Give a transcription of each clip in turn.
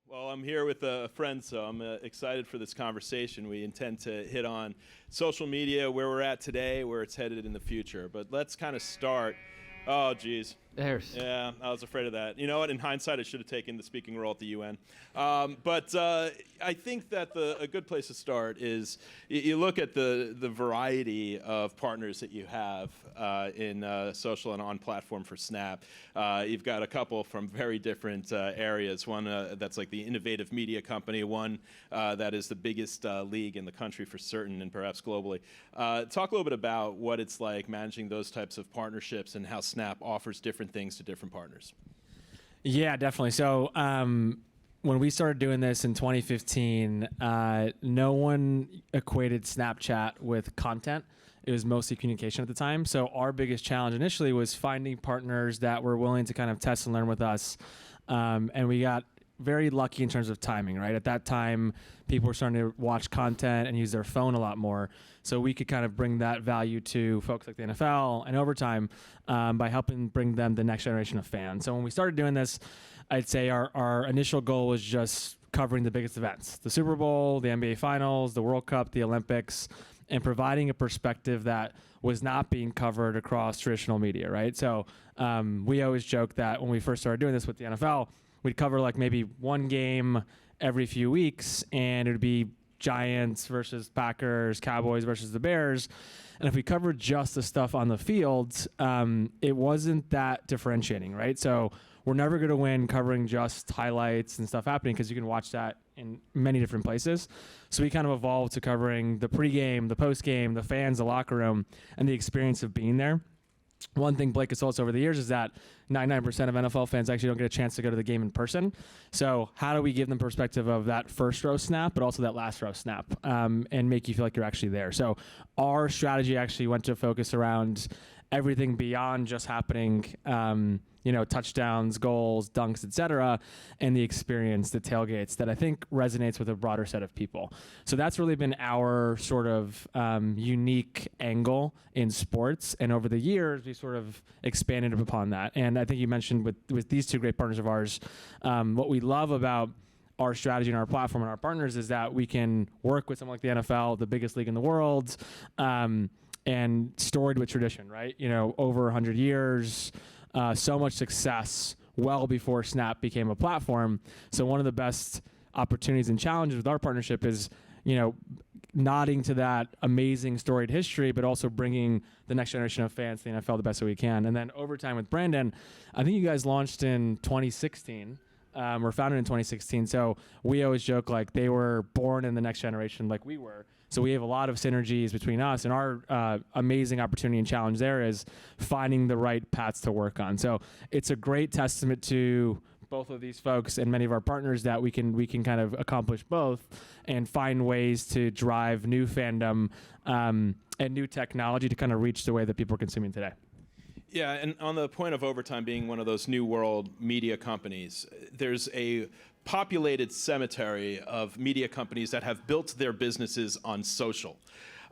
Well, I'm here with a friend, so I'm excited for this conversation. We intend to hit on social media, where we're at today, where it's headed in the future. But let's kind of start. Oh, geez. There's. Yeah, I was afraid of that. You know what? In hindsight, I should have taken the speaking role at the UN. But I think that a good place to start is you look at the variety of partners that you have in social and on platform for Snap. You've got a couple from very different areas. One that's like the innovative media company, one that is the biggest league in the country for certain and perhaps globally. Talk a little bit about what it's like managing those types of partnerships and how Snap offers different things to different partners. Yeah, definitely. So when we started doing this in 2015, no one equated Snapchat with content. It was mostly communication at the time. So our biggest challenge initially was finding partners that were willing to kind of test and learn with us. And we got very lucky in terms of timing, right? At that time, people were starting to watch content and use their phone a lot more. So we could kind of bring that value to folks like the NFL and Overtime by helping bring them the next generation of fans. So when we started doing this, I'd say our initial goal was just covering the biggest events, the Super Bowl, the NBA Finals, the World Cup, the Olympics, and providing a perspective that was not being covered across traditional media, right? So we always joke that when we first started doing this with the NFL, we'd cover like maybe one game every few weeks, and it would be Giants versus Packers, Cowboys versus the Bears. And if we covered just the stuff on the field, it wasn't that differentiating, right? So we're never going to win covering just highlights and stuff happening because you can watch that in many different places. So we kind of evolved to covering the pregame, the postgame, the fans, the locker room, and the experience of being there. One thing Blake has told us over the years is that 99% of NFL fans actually don't get a chance to go to the game in person. So how do we give them perspective of that first row snap, but also that last row snap, and make you feel like you're actually there? So our strategy actually went to focus around everything beyond just happening, touchdowns, goals, dunks, etc., and the experience, the tailgates that I think resonates with a broader set of people. So that's really been our sort of unique angle in sports. And over the years, we sort of expanded upon that. And I think you mentioned with these two great partners of ours, what we love about our strategy and our platform and our partners is that we can work with someone like the NFL, the biggest league in the world, and storied with tradition, right? Over 100 years, so much success well before Snap became a platform. So one of the best opportunities and challenges with our partnership is, nodding to that amazing storied history, but also bringing the next generation of fans to the NFL the best way we can. And then Overtime with Brandon, I think you guys launched in 2016. Were founded in 2016. So we always joke like they were born in the next generation like we were. So we have a lot of synergies between us, and our amazing opportunity and challenge there is finding the right paths to work on. So it's a great testament to both of these folks and many of our partners that we can kind of accomplish both and find ways to drive new fandom and new technology to kind of reach the way that people are consuming today. Yeah, and on the point of Overtime being one of those new world media companies, there's a populated cemetery of media companies that have built their businesses on social.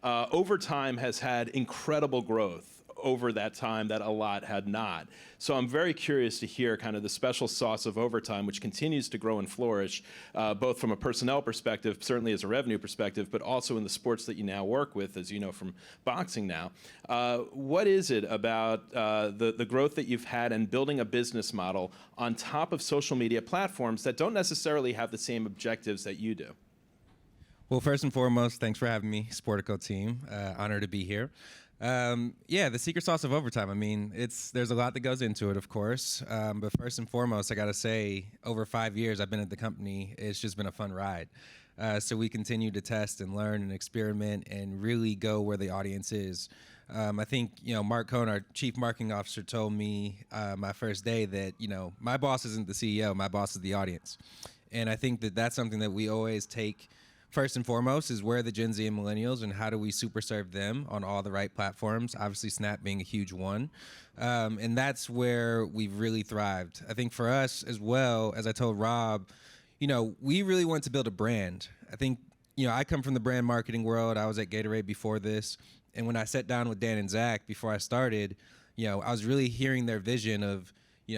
Overtime has had incredible growth over that time that a lot had not. So I'm very curious to hear kind of the special sauce of Overtime, which continues to grow and flourish, both from a personnel perspective, certainly as a revenue perspective, but also in the sports that you now work with, as you know, from boxing now. What is it about the growth that you've had and building a business model on top of social media platforms that don't necessarily have the same objectives that you do? Well, first and foremost, thanks for having me, Sportico team. Honored to be here. The secret sauce of Overtime. I mean, there's a lot that goes into it, of course. But first and foremost, I got to say, over 5 years I've been at the company, it's just been a fun ride. So we continue to test and learn and experiment and really go where the audience is. I think, Mark Cohn, our chief marketing officer, told me my first day that, my boss isn't the CEO, my boss is the audience. And I think that that's something that we always take first and foremost is where the Gen Z and millennials and how do we super serve them on all the right platforms, obviously Snap being a huge one. And that's where we've really thrived. I think for us as well, as I told Rob, we really want to build a brand. I think, I come from the brand marketing world. I was at Gatorade before this. And when I sat down with Dan and Zach before I started, I was really hearing their vision of,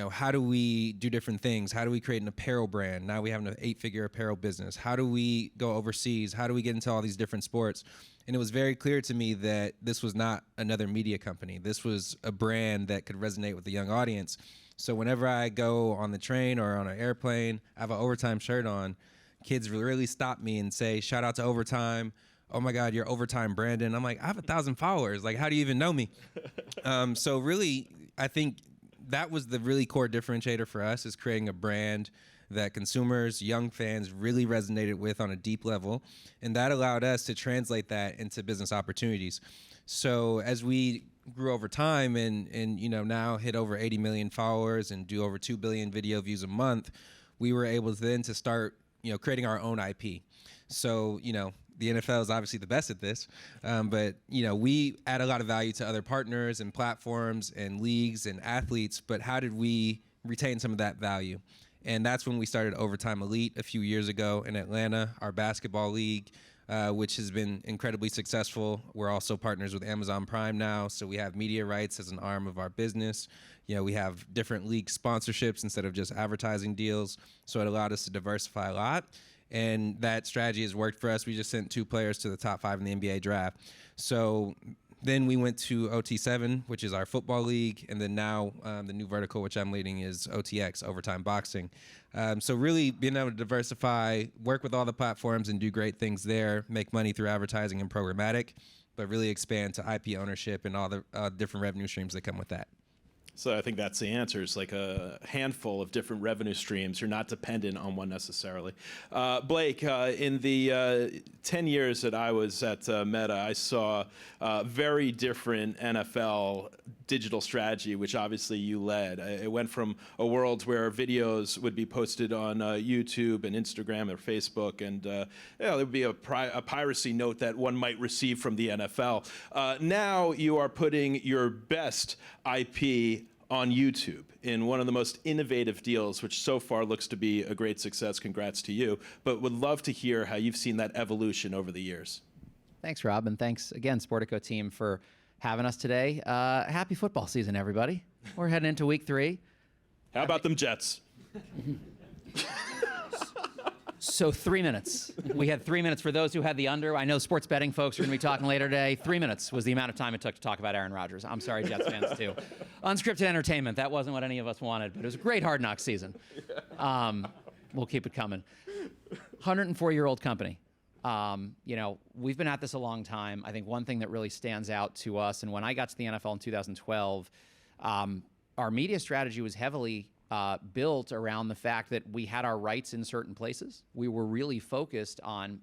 how do we do different things? How do we create an apparel brand? Now we have an 8-figure apparel business. How do we go overseas? How do we get into all these different sports? And it was very clear to me that this was not another media company. This was a brand that could resonate with the young audience. So whenever I go on the train or on an airplane, I have an Overtime shirt on, kids really stop me and say, shout out to Overtime. Oh my God, you're Overtime Brandon. I'm like, I have 1,000 followers. Like, how do you even know me? So really, I think that was the really core differentiator for us, is creating a brand that consumers, young fans really resonated with on a deep level. And that allowed us to translate that into business opportunities. So as we grew over time and now hit over 80 million followers and do over 2 billion video views a month, we were able then to start, creating our own IP. So, the NFL is obviously the best at this, but we add a lot of value to other partners and platforms and leagues and athletes, but how did we retain some of that value? And that's when we started Overtime Elite a few years ago in Atlanta, our basketball league, which has been incredibly successful. We're also partners with Amazon Prime now, so we have media rights as an arm of our business. We have different league sponsorships instead of just advertising deals, so it allowed us to diversify a lot. And that strategy has worked for us. We just sent 2 players to the top 5 in the NBA draft. So then we went to OT7, which is our football league. And then now the new vertical, which I'm leading, is OTX, Overtime Boxing. So really being able to diversify, work with all the platforms and do great things there, make money through advertising and programmatic, but really expand to IP ownership and all the different revenue streams that come with that. So I think that's the answer. It's like a handful of different revenue streams. You're not dependent on one necessarily. Blake, in the 10 years that I was at Meta, I saw very different NFL digital strategy, which obviously you led. It went from a world where videos would be posted on YouTube and Instagram or Facebook, and there would be a piracy note that one might receive from the NFL. Now you are putting your best IP on YouTube in one of the most innovative deals, which so far looks to be a great success. Congrats to you. But would love to hear how you've seen that evolution over the years. Thanks, Rob, and thanks again, Sportico team, for having us today. Happy football season, everybody. We're heading into week 3. How about them Jets? So 3 minutes. We had 3 minutes for those who had the under. I know sports betting folks are going to be talking later today. 3 minutes was the amount of time it took to talk about Aaron Rodgers. I'm sorry, Jets fans, too. Unscripted entertainment. That wasn't what any of us wanted, but it was a great Hard Knock season. We'll keep it coming. 104-year-old company. We've been at this a long time. I think one thing that really stands out to us, and when I got to the NFL in 2012, our media strategy was heavily built around the fact that we had our rights in certain places. We were really focused on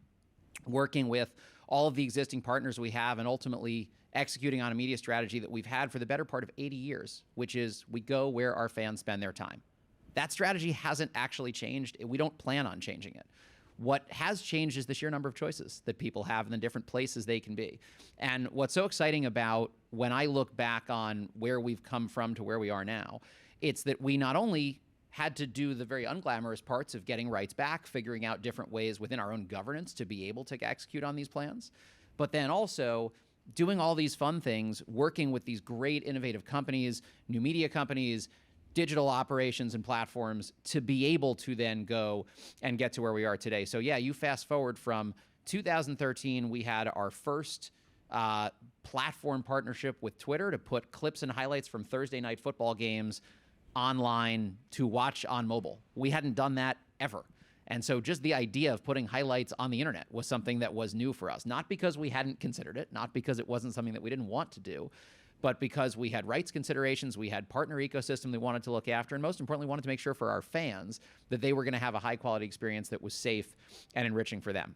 working with all of the existing partners we have and ultimately executing on a media strategy that we've had for the better part of 80 years, which is we go where our fans spend their time. That strategy hasn't actually changed. We don't plan on changing it. What has changed is the sheer number of choices that people have and the different places they can be. And what's so exciting about when I look back on where we've come from to where we are now, it's that we not only had to do the very unglamorous parts of getting rights back, figuring out different ways within our own governance to be able to execute on these plans, but then also doing all these fun things, working with these great innovative companies, new media companies, digital operations and platforms to be able to then go and get to where we are today. So yeah, you fast forward from 2013, we had our first platform partnership with Twitter to put clips and highlights from Thursday night football games online to watch on mobile. We hadn't done that ever. And so just the idea of putting highlights on the internet was something that was new for us, not because we hadn't considered it, not because it wasn't something that we didn't want to do, but because we had rights considerations, we had partner ecosystem we wanted to look after, and most importantly, wanted to make sure for our fans that they were going to have a high-quality experience that was safe and enriching for them.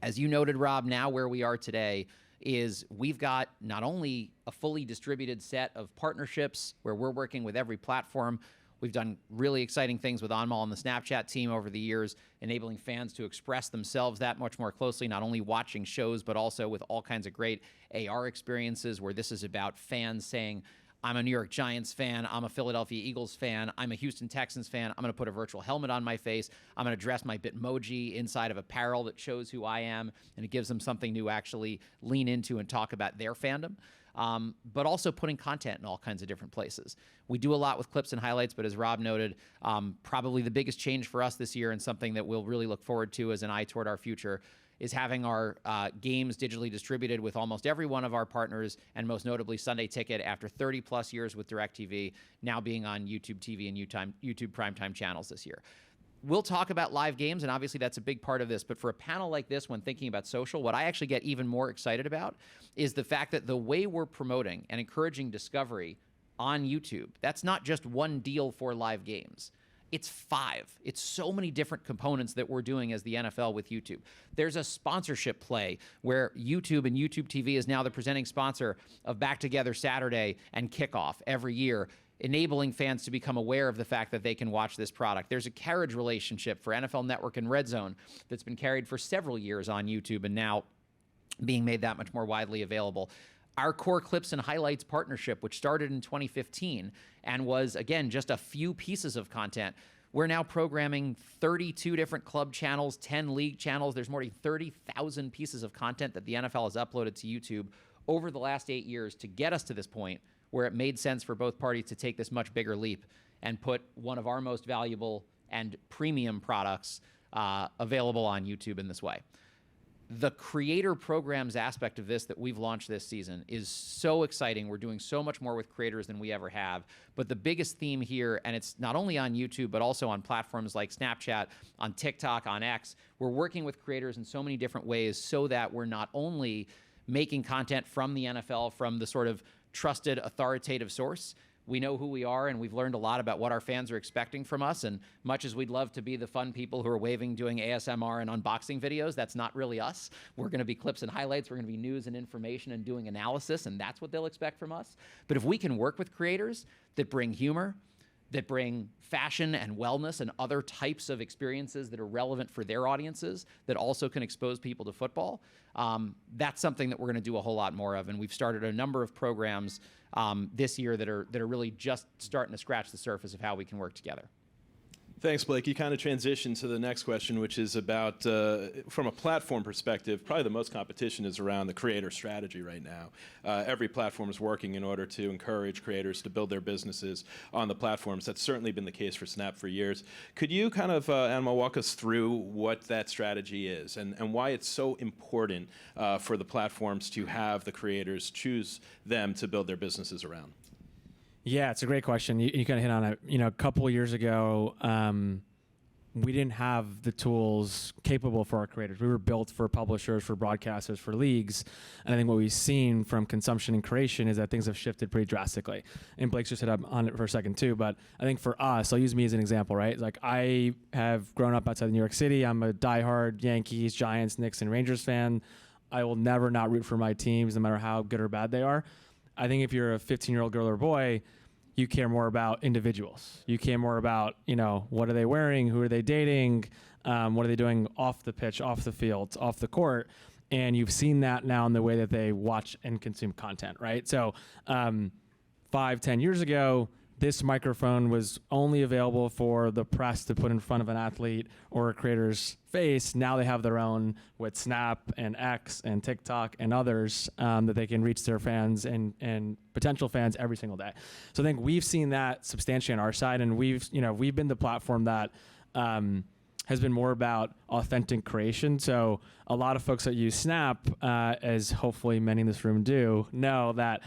As you noted, Rob, now where we are today is we've got not only a fully distributed set of partnerships where we're working with every platform. We've done really exciting things with Anmol and the Snapchat team over the years, enabling fans to express themselves that much more closely, not only watching shows, but also with all kinds of great AR experiences where this is about fans saying, I'm a New York Giants fan, I'm a Philadelphia Eagles fan, I'm a Houston Texans fan, I'm going to put a virtual helmet on my face, I'm going to dress my Bitmoji inside of apparel that shows who I am, and it gives them something to actually lean into and talk about their fandom. but also putting content in all kinds of different places. We do a lot with clips and highlights, but as Rob noted, probably the biggest change for us this year and something that we'll really look forward to as an eye toward our future is having our games digitally distributed with almost every one of our partners, and most notably Sunday Ticket, after 30 plus years with DirecTV, now being on YouTube TV and YouTube primetime channels this year. We'll talk about live games, and obviously that's a big part of this, but for a panel like this, when thinking about social, what I actually get even more excited about is the fact that the way we're promoting and encouraging discovery on YouTube, that's not just one deal for live games. It's 5. It's so many different components that we're doing as the NFL with YouTube. There's a sponsorship play where YouTube and YouTube TV is now the presenting sponsor of Back Together Saturday and Kickoff every year, enabling fans to become aware of the fact that they can watch this product. There's a carriage relationship for NFL Network and Red Zone that's been carried for several years on YouTube and now being made that much more widely available. Our core clips and highlights partnership, which started in 2015 and was, again, just a few pieces of content. We're now programming 32 different club channels, 10 league channels. There's more than 30,000 pieces of content that the NFL has uploaded to YouTube over the last 8 years to get us to this point where it made sense for both parties to take this much bigger leap and put one of our most valuable and premium products available on YouTube in this way. The creator programs aspect of this that we've launched this season is so exciting. We're doing so much more with creators than we ever have. But the biggest theme here, and it's not only on YouTube, but also on platforms like Snapchat, on TikTok, on X, we're working with creators in so many different ways so that we're not only making content from the NFL, from the sort of trusted, authoritative source. We know who we are, and we've learned a lot about what our fans are expecting from us. And much as we'd love to be the fun people who are waving, doing ASMR and unboxing videos, that's not really us. We're going to be clips and highlights. We're going to be news and information and doing analysis, and that's what they'll expect from us. But if we can work with creators that bring humor, that bring fashion and wellness and other types of experiences that are relevant for their audiences that also can expose people to football, that's something that we're going to do a whole lot more of. And we've started a number of programs this year that are really just starting to scratch the surface of how we can work together. Thanks, Blake. You kind of transitioned to the next question, which is about, from a platform perspective, probably the most competition is around the creator strategy right now. Every platform is working in order to encourage creators to build their businesses on the platforms. That's certainly been the case for Snap for years. Could you kind of, Anmol, walk us through what that strategy is and why it's so important for the platforms to have the creators choose them to build their businesses around? Yeah, it's a great question. You kind of hit on it. You know, a couple of years ago, we didn't have the tools capable for our creators. We were built for publishers, for broadcasters, for leagues. And I think what we've seen from consumption and creation is that things have shifted pretty drastically. And Blake's just hit up on it for a second too. But I think for us, I'll use me as an example, right? Like I have grown up outside of New York City. I'm a diehard Yankees, Giants, Knicks, and Rangers fan. I will never not root for my teams, no matter how good or bad they are. I think if you're a 15-year-old girl or boy, you care more about individuals. You care more about, you know, what are they wearing? Who are they dating? What are they doing off the pitch, off the field, off the court? And you've seen that now in the way that they watch and consume content, right? So 5-10 years ago, this microphone was only available for the press to put in front of an athlete or a creator's face. Now they have their own with Snap and X and TikTok and others that they can reach their fans and potential fans every single day. So I think we've seen that substantially on our side, and we've been the platform that has been more about authentic creation. So a lot of folks that use Snap, as hopefully many in this room do, know that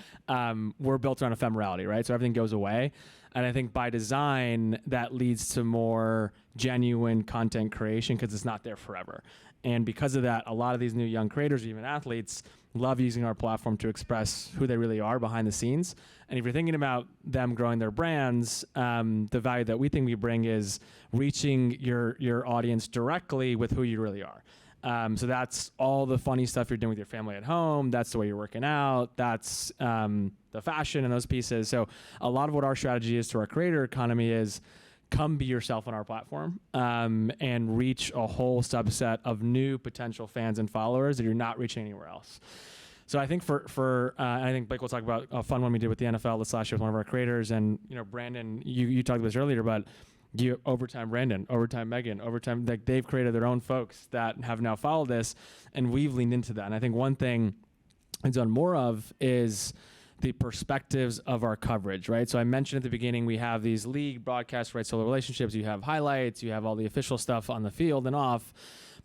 we're built around ephemerality, right? So everything goes away. And I think by design, that leads to more genuine content creation because it's not there forever. And because of that, a lot of these new young creators, even athletes, love using our platform to express who they really are behind the scenes. And if you're thinking about them growing their brands, the value that we think we bring is reaching your audience directly with who you really are. So that's all the funny stuff you're doing with your family at home. That's the way you're working out. That's the fashion and those pieces. So a lot of what our strategy is to our creator economy is come be yourself on our platform and reach a whole subset of new potential fans and followers that you're not reaching anywhere else. So I think I think Blake will talk about a fun one we did with the NFL this last year with one of our creators. And, you know, Brandon, you talked about this earlier, but Overtime Brandon, Overtime Megan, Overtime, like they've created their own folks that have now followed this, and we've leaned into that. And I think one thing I've done more of is the perspectives of our coverage, right? So I mentioned at the beginning, we have these league broadcast rights, solo relationships, you have highlights, you have all the official stuff on the field and off.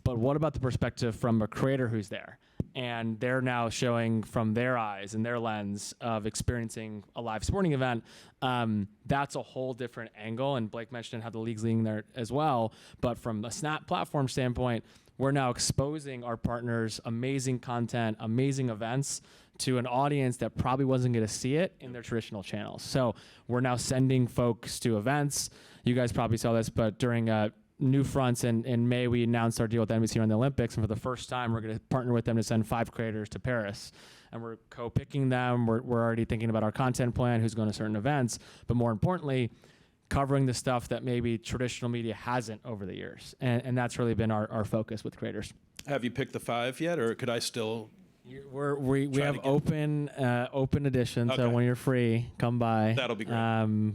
But what about the perspective from a creator who's there? And they're now showing from their eyes and their lens of experiencing a live sporting event. That's a whole different angle. And Blake mentioned how the league's leading there as well. But from a Snap platform standpoint, we're now exposing our partners amazing content, amazing events to an audience that probably wasn't going to see it in their traditional channels. So we're now sending folks to events. You guys probably saw this, but during New Fronts in May, we announced our deal with NBC on the Olympics, and for the first time, we're going to partner with them to send 5 creators to Paris. And we're co-picking them. We're already thinking about our content plan, who's going to certain events, but more importantly, covering the stuff that maybe traditional media hasn't over the years. And that's really been our focus with creators. Have you picked the 5 yet, or could I still? We have open edition, so Okay. when you're free, come by. That'll be great.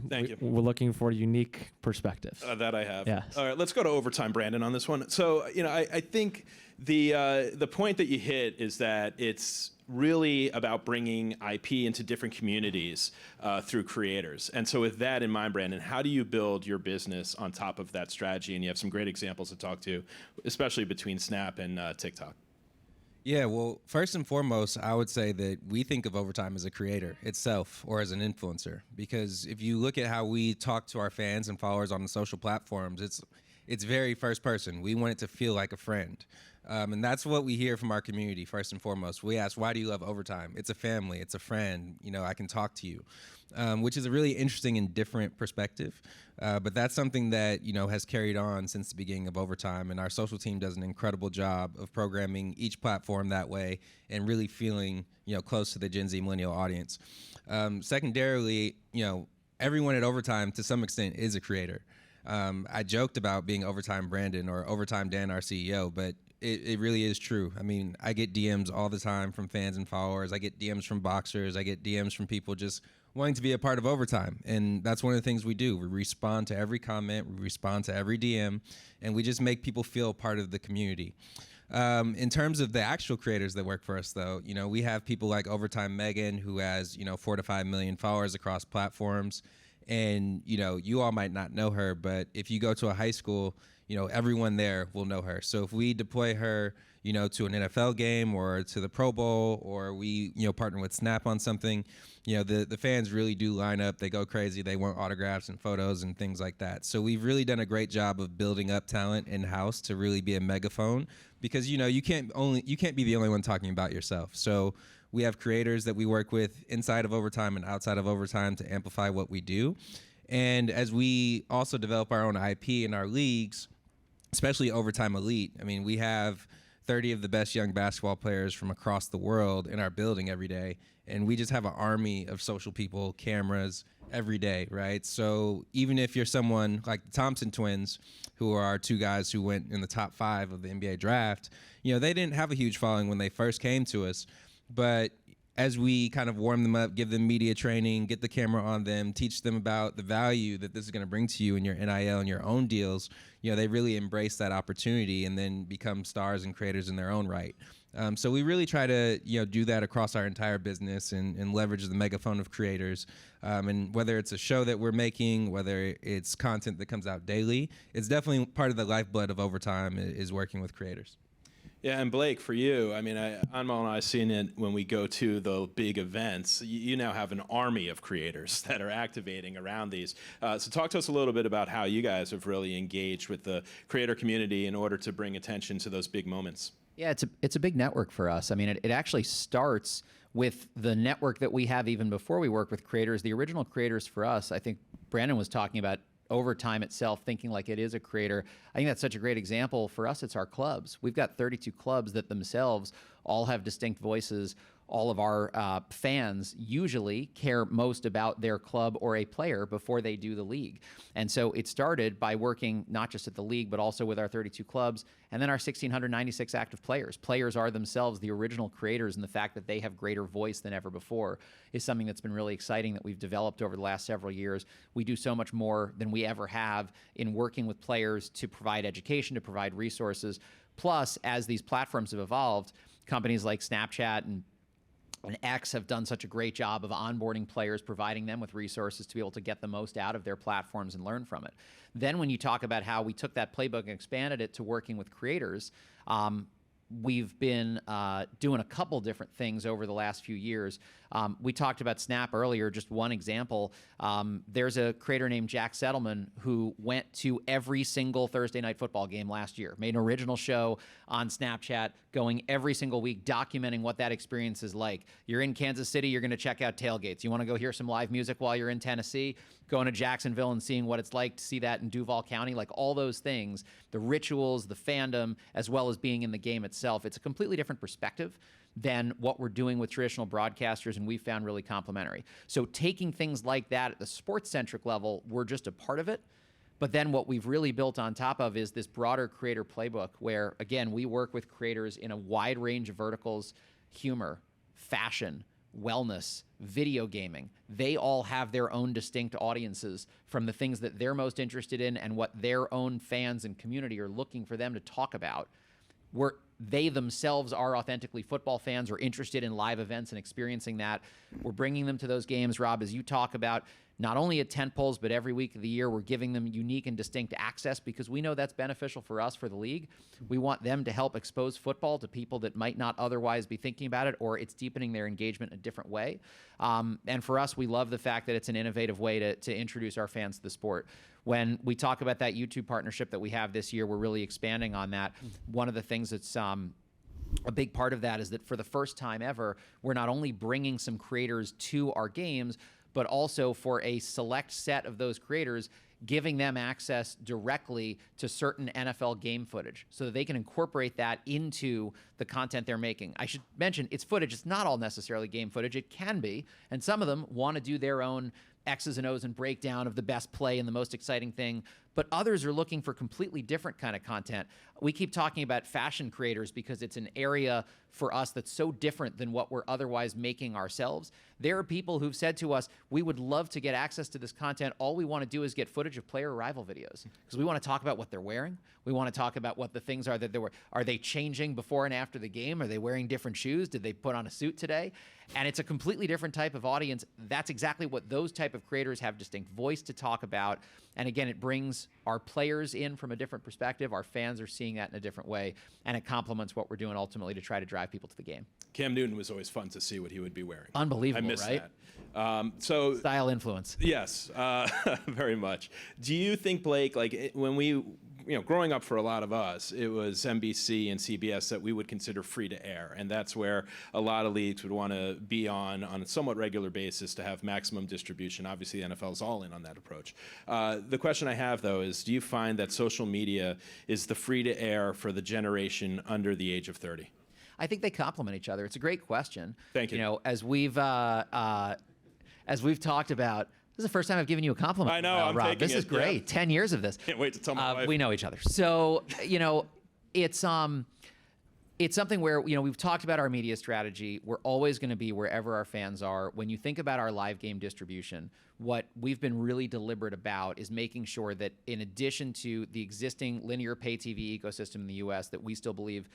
Thank you. We're looking for unique perspectives. That I have. Yes. All right, let's go to overtime, Brandon, on this one. So, I think the point that you hit is that it's really about bringing IP into different communities through creators. And so with that in mind, Brandon, how do you build your business on top of that strategy? And you have some great examples to talk to, especially between Snap and TikTok. Yeah, well, first and foremost, I would say that we think of Overtime as a creator itself or as an influencer. Because if you look at how we talk to our fans and followers on the social platforms, it's very first person. We want it to feel like a friend. And that's what we hear from our community, first and foremost. We ask, why do you love Overtime? It's a family. It's a friend. I can talk to you, which is a really interesting and different perspective. But that's something that, has carried on since the beginning of Overtime. And our social team does an incredible job of programming each platform that way and really feeling, close to the Gen Z millennial audience. Secondarily, everyone at Overtime, to some extent, is a creator. I joked about being Overtime Brandon or Overtime Dan, our CEO, but it really is true. I mean, I get DMs all the time from fans and followers. I get DMs from boxers. I get DMs from people just wanting to be a part of Overtime. And that's one of the things we do. We respond to every comment. We respond to every DM. And we just make people feel part of the community. In terms of the actual creators that work for us, though, we have people like Overtime Megan, who has, 4 to 5 million followers across platforms. And, you all might not know her, but if you go to a high school, everyone there will know her. So if we deploy her, to an NFL game or to the Pro Bowl, or we, partner with Snap on something, the fans really do line up. They go crazy. They want autographs and photos and things like that. So we've really done a great job of building up talent in-house to really be a megaphone, because, you can't be the only one talking about yourself. So we have creators that we work with inside of Overtime and outside of Overtime to amplify what we do. And as we also develop our own IP in our leagues, especially Overtime Elite, I mean, we have 30 of the best young basketball players from across the world in our building every day. And we just have an army of social people, cameras every day, right? So even if you're someone like the Thompson twins, who are our 2 guys who went in the top 5 of the NBA draft, they didn't have a huge following when they first came to us. But as we kind of warm them up, give them media training, get the camera on them, teach them about the value that this is going to bring to you in your NIL and your own deals, they really embrace that opportunity and then become stars and creators in their own right. So we really try to, do that across our entire business and leverage the megaphone of creators. And whether it's a show that we're making, whether it's content that comes out daily, it's definitely part of the lifeblood of Overtime is working with creators. Yeah, and Blake, for you, I mean, Anmol and I have seen it when we go to the big events. You now have an army of creators that are activating around these. So talk to us a little bit about how you guys have really engaged with the creator community in order to bring attention to those big moments. Yeah, it's a big network for us. I mean, it actually starts with the network that we have even before we work with creators. The original creators for us, I think Brandon was talking about Overtime itself, thinking like it is a creator. I think that's such a great example. For us, it's our clubs. We've got 32 clubs that themselves all have distinct voices. All of our fans usually care most about their club or a player before they do the league. And so it started by working not just at the league, but also with our 32 clubs and then our 1,696 active players. Players are themselves the original creators, and the fact that they have greater voice than ever before is something that's been really exciting that we've developed over the last several years. We do so much more than we ever have in working with players to provide education, to provide resources. Plus, as these platforms have evolved, companies like Snapchat and and X have done such a great job of onboarding players, providing them with resources to be able to get the most out of their platforms and learn from it. Then when you talk about how we took that playbook and expanded it to working with creators, we've been doing a couple different things over the last few years. We talked about Snap earlier, just one example. There's a creator named Jack Settleman who went to every single Thursday Night Football game last year, made an original show on Snapchat, going every single week, documenting what that experience is like. You're in Kansas City, you're going to check out tailgates. You want to go hear some live music while you're in Tennessee? Going to Jacksonville and seeing what it's like to see that in Duval County, like all those things, the rituals, the fandom, as well as being in the game itself. It's a completely different perspective than what we're doing with traditional broadcasters, and we found really complementary. So taking things like that at the sports-centric level, we're just a part of it. But then what we've really built on top of is this broader creator playbook where, again, we work with creators in a wide range of verticals: humor, fashion, wellness, video gaming. They all have their own distinct audiences from the things that they're most interested in and what their own fans and community are looking for them to talk about. They themselves are authentically football fans or interested in live events and experiencing that. We're bringing them to those games, Rob, as you talk about, not only at tentpoles, but every week of the year. We're giving them unique and distinct access because we know that's beneficial for us, for the league. We want them to help expose football to people that might not otherwise be thinking about it, or it's deepening their engagement in a different way. And for us, we love the fact that it's an innovative way to introduce our fans to the sport. When we talk about that YouTube partnership that we have this year, we're really expanding on that. One of the things that's a big part of that is that for the first time ever, we're not only bringing some creators to our games, but also for a select set of those creators, giving them access directly to certain NFL game footage so that they can incorporate that into the content they're making. I should mention, it's footage. It's not all necessarily game footage. It can be, and some of them want to do their own X's and O's and breakdown of the best play and the most exciting thing, but others are looking for completely different kind of content. We keep talking about fashion creators because it's an area for us that's so different than what we're otherwise making ourselves. There are people who've said to us, we would love to get access to this content. All we want to do is get footage of player arrival videos because we want to talk about what they're wearing. We want to talk about what the things are that they were. Are they changing before and after the game? Are they wearing different shoes? Did they put on a suit today? And it's a completely different type of audience. That's exactly what those type of creators have distinct voice to talk about. And again, it brings our players in from a different perspective. Our fans are seeing that in a different way. And it complements what we're doing ultimately to try to drive people to the game. Cam Newton was always fun to see what he would be wearing. Unbelievable, I miss right? that. So style influence. Yes, very much. Do you think, Blake, like when we, growing up for a lot of us, it was NBC and CBS that we would consider free to air, and that's where a lot of leagues would want to be on a somewhat regular basis to have maximum distribution. Obviously, the NFL is all in on that approach. The question I have, though, is do you find that social media is the free to air for the generation under the age of 30? I think they complement each other. It's a great question. Thank you. As we've talked about, this is the first time I've given you a compliment. I know, I'm Rob. taking This is it, great. yeah. 10 years of this. Can't wait to tell my wife. We know each other. So, it's something where, we've talked about our media strategy. We're always going to be wherever our fans are. When you think about our live game distribution, what we've been really deliberate about is making sure that in addition to the existing linear pay TV ecosystem in the US that we still believe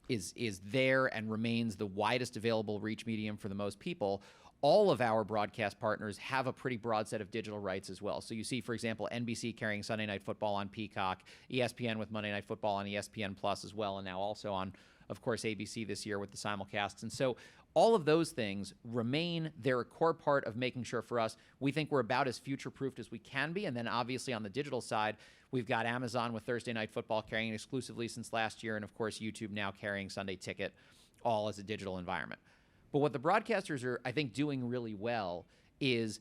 is there and remains the widest available reach medium for the most people, all of our broadcast partners have a pretty broad set of digital rights as well. So you see, for example, NBC carrying Sunday Night Football on Peacock, ESPN with Monday Night Football on ESPN Plus as well, and now also on, of course, ABC this year with the simulcasts. And so all of those things remain. They're a core part of making sure for us, we think we're about as future-proofed as we can be. And then obviously on the digital side, we've got Amazon with Thursday Night Football carrying it exclusively since last year, and of course YouTube now carrying Sunday Ticket, all as a digital environment. But what the broadcasters are, I think, doing really well is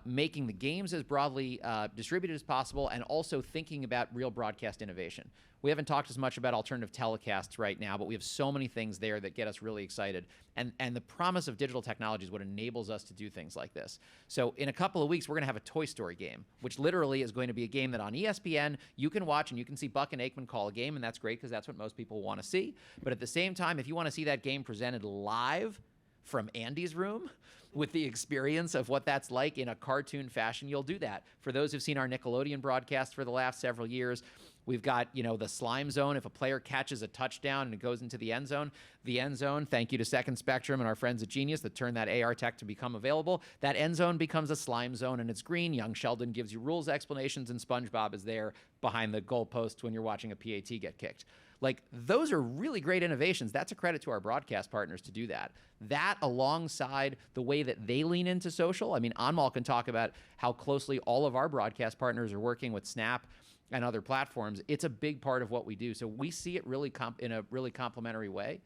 making the games as broadly distributed as possible and also thinking about real broadcast innovation. We haven't talked as much about alternative telecasts right now, but we have so many things there that get us really excited. And the promise of digital technology is what enables us to do things like this. So in a couple of weeks, we're going to have a Toy Story game, which literally is going to be a game that on ESPN you can watch and you can see Buck and Aikman call a game, and that's great because that's what most people want to see. But at the same time, if you want to see that game presented live from Andy's room with the experience of what that's like in a cartoon fashion, you'll do that. For those who've seen our Nickelodeon broadcast for the last several years, we've got, the slime zone. If a player catches a touchdown and it goes into the end zone, the end zone, thank you to Second Spectrum and our friends at Genius that turned that AR tech to become available. That end zone becomes a slime zone and it's green. Young Sheldon gives you rules explanations and SpongeBob is there behind the goalpost when you're watching a PAT get kicked. Like, those are really great innovations. That's a credit to our broadcast partners to do that. That, alongside the way that they lean into social. I mean, Anmol can talk about how closely all of our broadcast partners are working with Snap and other platforms. It's a big part of what we do. So we see it really in a really complementary way.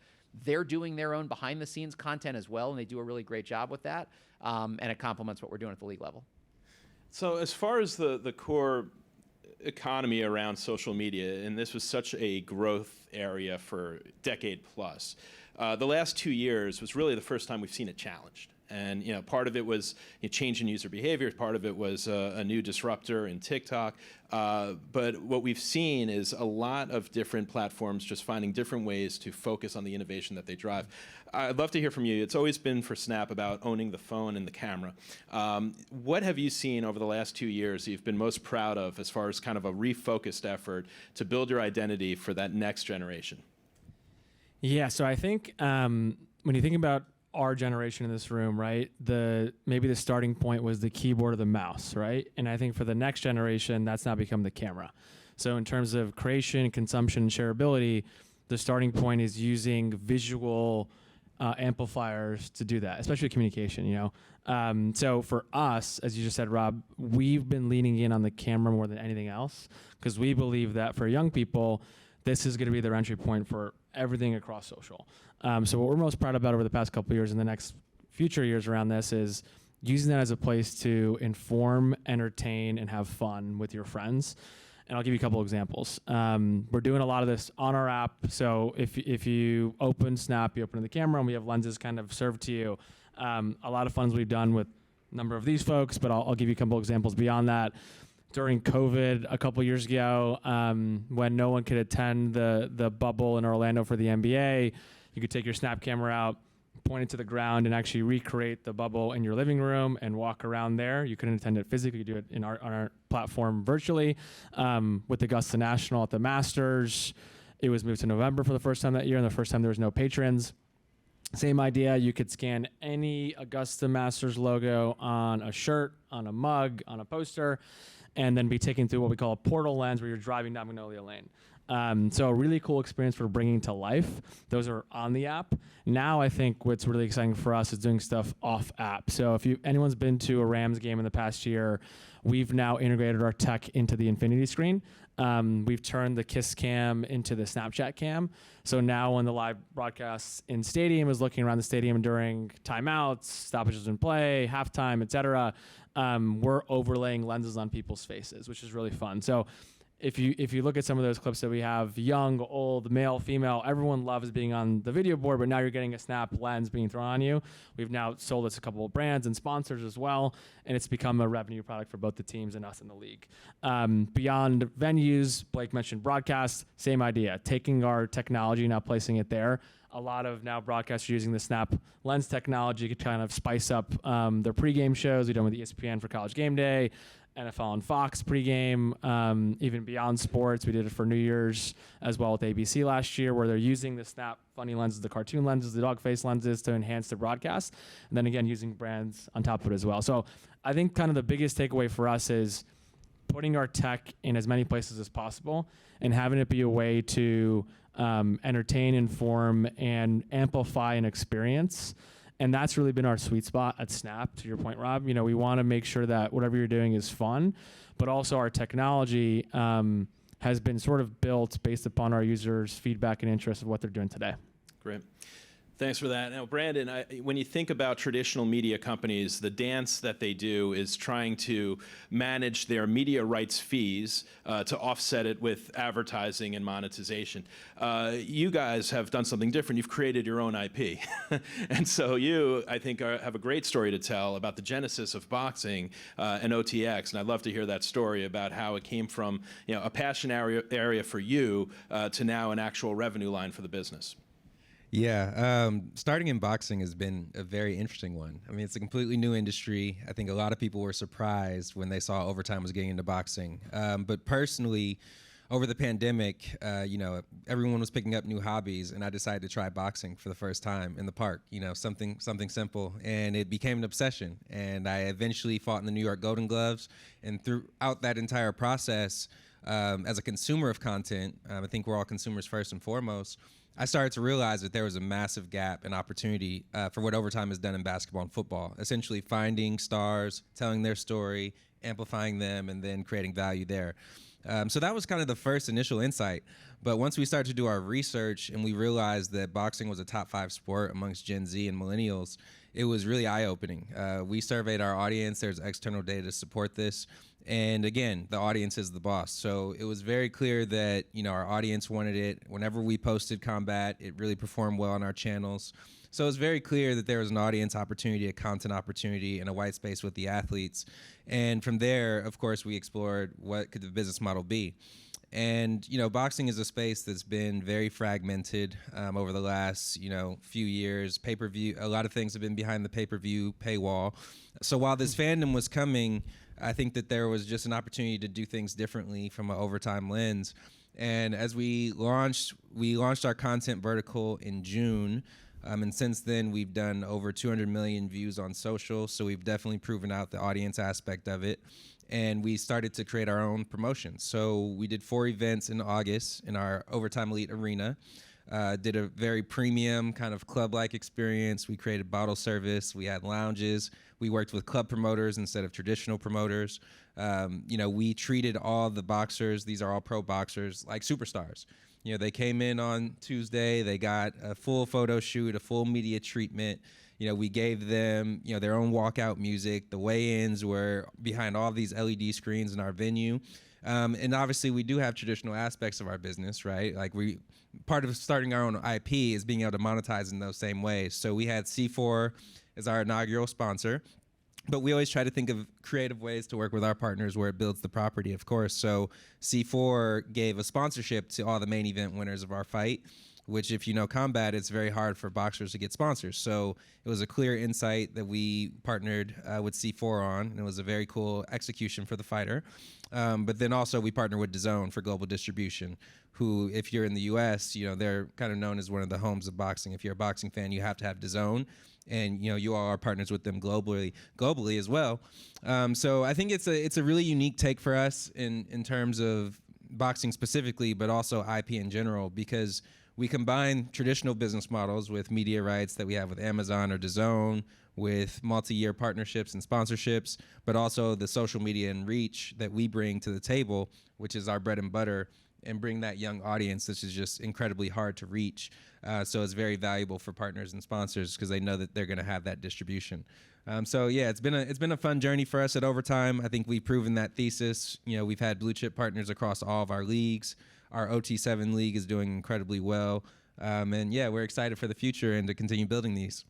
They're doing their own behind-the-scenes content as well, and they do a really great job with that. And it complements what we're doing at the league level. So as far as the core economy around social media, and this was such a growth area for decade plus, the last 2 years was really the first time we've seen it challenged. And part of it was a change in user behavior. Part of it was a new disruptor in TikTok. But what we've seen is a lot of different platforms just finding different ways to focus on the innovation that they drive. I'd love to hear from you. It's always been for Snap about owning the phone and the camera. What have you seen over the last 2 years that you've been most proud of as far as kind of a refocused effort to build your identity for that next generation? Yeah, so I think when you think about our generation in this room, right? Maybe the starting point was the keyboard or the mouse, right? And I think for the next generation, that's now become the camera. So in terms of creation, consumption, and shareability, the starting point is using visual amplifiers to do that, especially communication, So for us, as you just said, Rob, we've been leaning in on the camera more than anything else because we believe that for young people, this is going to be their entry point for everything across social. So what we're most proud about over the past couple of years and the next future years around this is using that as a place to inform, entertain, and have fun with your friends. And I'll give you a couple examples. We're doing a lot of this on our app. So if you open Snap, you open the camera, and we have lenses kind of served to you. A lot of funs we've done with a number of these folks, but I'll give you a couple examples beyond that. During COVID a couple years ago, when no one could attend the bubble in Orlando for the NBA, you could take your Snap camera out, point it to the ground, and actually recreate the bubble in your living room and walk around there. You couldn't attend it physically; you could do it on our platform virtually. With Augusta National at the Masters, it was moved to November for the first time that year, and the first time there was no patrons. Same idea. You could scan any Augusta Masters logo on a shirt, on a mug, on a poster, and then be taken through what we call a portal lens where you're driving down Magnolia Lane. So a really cool experience for bringing to life. Those are on the app. Now I think what's really exciting for us is doing stuff off app. So if anyone's been to a Rams game in the past year, we've now integrated our tech into the infinity screen. We've turned the Kiss cam into the Snapchat cam. So now when the live broadcast in stadium is looking around the stadium during timeouts, stoppages in play, halftime, et cetera, we're overlaying lenses on people's faces, which is really fun. So if you look at some of those clips that we have, young, old, male, female, everyone loves being on the video board, but now you're getting a Snap lens being thrown on you. We've now sold this to a couple of brands and sponsors as well, and it's become a revenue product for both the teams and us in the league. Beyond venues, Blake mentioned broadcast, same idea. Taking our technology, now placing it there. A lot of now broadcasters using the Snap lens technology to kind of spice up their pregame shows. We've done with ESPN for College Game Day, NFL and Fox pregame, even beyond sports. We did it for New Year's as well with ABC last year, where they're using the Snap funny lenses, the cartoon lenses, the dog face lenses to enhance the broadcast. And then again, using brands on top of it as well. So I think kind of the biggest takeaway for us is putting our tech in as many places as possible and having it be a way to entertain, inform, and amplify an experience. And that's really been our sweet spot at Snap, to your point, Rob. We want to make sure that whatever you're doing is fun, but also our technology has been sort of built based upon our users' feedback and interest of what they're doing today. Great. Thanks for that. Now, Brandon, when you think about traditional media companies, the dance that they do is trying to manage their media rights fees to offset it with advertising and monetization. You guys have done something different. You've created your own IP. And so you, I think, have a great story to tell about the genesis of boxing and OTX. And I'd love to hear that story about how it came from a passion area for you to now an actual revenue line for the business. Yeah, starting in boxing has been a very interesting one. I mean, it's a completely new industry. I think a lot of people were surprised when they saw Overtime was getting into boxing. But personally, over the pandemic, everyone was picking up new hobbies, and I decided to try boxing for the first time in the park. Something simple, and it became an obsession. And I eventually fought in the New York Golden Gloves, and throughout that entire process, as a consumer of content, I think we're all consumers first and foremost. I started to realize that there was a massive gap and opportunity for what Overtime has done in basketball and football, essentially finding stars, telling their story, amplifying them, and then creating value there. So that was kind of the first initial insight. But once we started to do our research and we realized that boxing was a top 5 sport amongst Gen Z and millennials, it was really eye-opening. We surveyed our audience. There's external data to support this. And again, the audience is the boss. So it was very clear that, our audience wanted it. Whenever we posted combat, it really performed well on our channels. So it was very clear that there was an audience opportunity, a content opportunity, and a white space with the athletes. And from there, of course, we explored what could the business model be. And, boxing is a space that's been very fragmented over the last, few years. Pay-per-view, a lot of things have been behind the pay-per-view paywall. So while this fandom was coming, I think that there was just an opportunity to do things differently from an Overtime lens. And as we launched our content vertical in June. And since then, we've done over 200 million views on social. So we've definitely proven out the audience aspect of it. And we started to create our own promotions. So we did 4 events in August in our Overtime Elite Arena. Did a very premium kind of club-like experience. We created bottle service. We had lounges. We worked with club promoters instead of traditional promoters. We treated all the boxers, these are all pro boxers, like superstars. They came in on Tuesday. They got a full photo shoot, a full media treatment. We gave them, their own walkout music. The weigh-ins were behind all these LED screens in our venue. And obviously, we do have traditional aspects of our business, right? Like part of starting our own IP is being able to monetize in those same ways. So we had C4 as our inaugural sponsor. But we always try to think of creative ways to work with our partners where it builds the property, of course. So C4 gave a sponsorship to all the main event winners of our fight, which if you know combat, it's very hard for boxers to get sponsors. So it was a clear insight that we partnered with C4 on, and it was a very cool execution for the fighter. But then also we partnered with DAZN for global distribution, who, if you're in the U.S., they're kind of known as one of the homes of boxing. If you're a boxing fan, you have to have DAZN. And you all are partners with them globally as well. So I think it's a really unique take for us in terms of boxing specifically, but also IP in general, because we combine traditional business models with media rights that we have with Amazon or DAZN, with multi-year partnerships and sponsorships, but also the social media and reach that we bring to the table, which is our bread and butter, and bring that young audience, which is just incredibly hard to reach. So it's very valuable for partners and sponsors because they know that they're going to have that distribution. So yeah, it's been a fun journey for us at Overtime. I think we've proven that thesis. We've had blue chip partners across all of our leagues. Our OT7 league is doing incredibly well. And yeah, we're excited for the future and to continue building these.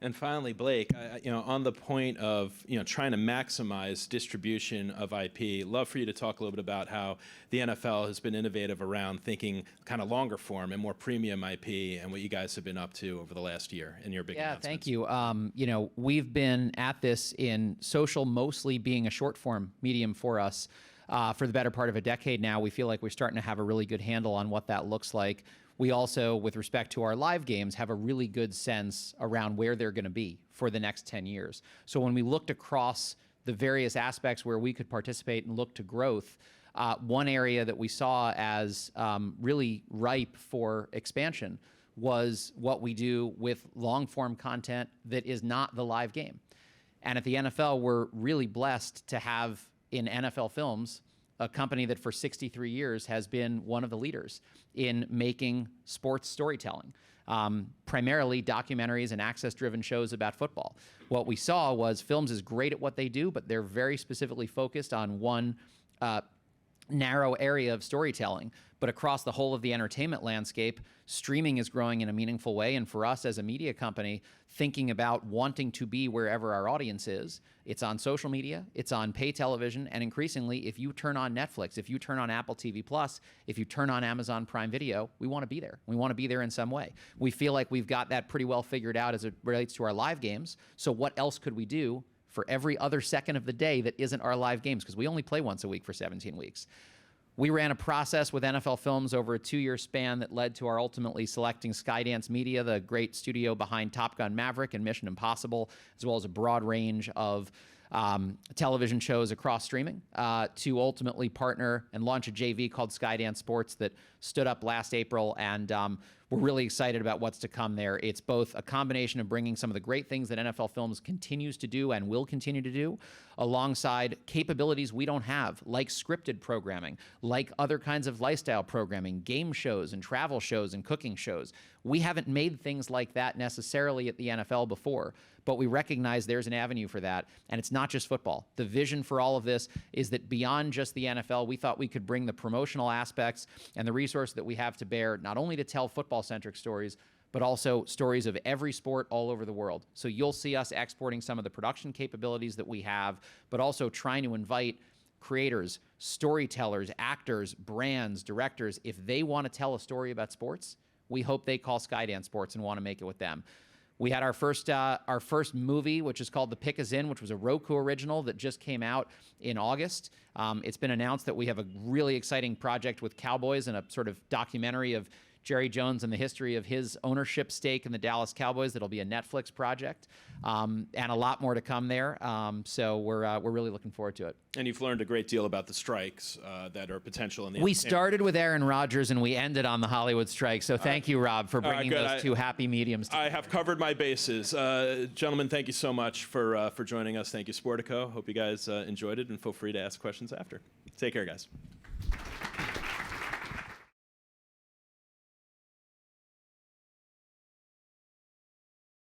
And finally, Blake, on the point of trying to maximize distribution of IP, love for you to talk a little bit about how the NFL has been innovative around thinking kind of longer form and more premium IP, and what you guys have been up to over the last year in your big announcements. Thank you. We've been at this in social, mostly being a short form medium for us for the better part of a decade now. We feel like we're starting to have a really good handle on what that looks like. We also, with respect to our live games, have a really good sense around where they're going to be for the next 10 years. So when we looked across the various aspects where we could participate and look to growth, one area that we saw as really ripe for expansion was what we do with long-form content that is not the live game. And at the NFL, we're really blessed to have in NFL Films a company that for 63 years has been one of the leaders in making sports storytelling, primarily documentaries and access-driven shows about football. What we saw was Films is great at what they do, but they're very specifically focused on one narrow area of storytelling. But across the whole of the entertainment landscape, streaming is growing in a meaningful way. And for us as a media company, thinking about wanting to be wherever our audience is, it's on social media, it's on pay television, and increasingly, if you turn on Netflix, if you turn on Apple TV+, if you turn on Amazon Prime Video, we want to be there. We want to be there in some way. We feel like we've got that pretty well figured out as it relates to our live games. So what else could we do for every other second of the day that isn't our live games? Because we only play once a week for 17 weeks. We ran a process with NFL Films over a 2-year span that led to our ultimately selecting Skydance Media, the great studio behind Top Gun Maverick and Mission Impossible, as well as a broad range of television shows across streaming, to ultimately partner and launch a JV called Skydance Sports that stood up last April, and we're really excited about what's to come there. It's both a combination of bringing some of the great things that NFL Films continues to do and will continue to do, alongside capabilities we don't have, like scripted programming, like other kinds of lifestyle programming, game shows and travel shows and cooking shows. We haven't made things like that necessarily at the NFL before, but we recognize there's an avenue for that, and it's not just football. The vision for all of this is that beyond just the NFL, we thought we could bring the promotional aspects and the resource that we have to bear, not only to tell football-centric stories, but also stories of every sport all over the world. So you'll see us exporting some of the production capabilities that we have, but also trying to invite creators, storytellers, actors, brands, directors. If they want to tell a story about sports, we hope they call Skydance Sports and want to make it with them. We had our first movie, which is called The Pick Is In, which was a Roku original that just came out in August. It's been announced that we have a really exciting project with Cowboys and a sort of documentary of Jerry Jones and the history of his ownership stake in the Dallas Cowboys. That'll be a Netflix project, and a lot more to come there. So we're really looking forward to it. And you've learned a great deal about the strikes that are potential in the We started with Aaron Rodgers and we ended on the Hollywood strike. So thank you, Rob, for bringing those two happy mediums together. I have covered my bases. Gentlemen, thank you so much for joining us. Thank you, Sportico. Hope you guys enjoyed it, and feel free to ask questions after. Take care, guys.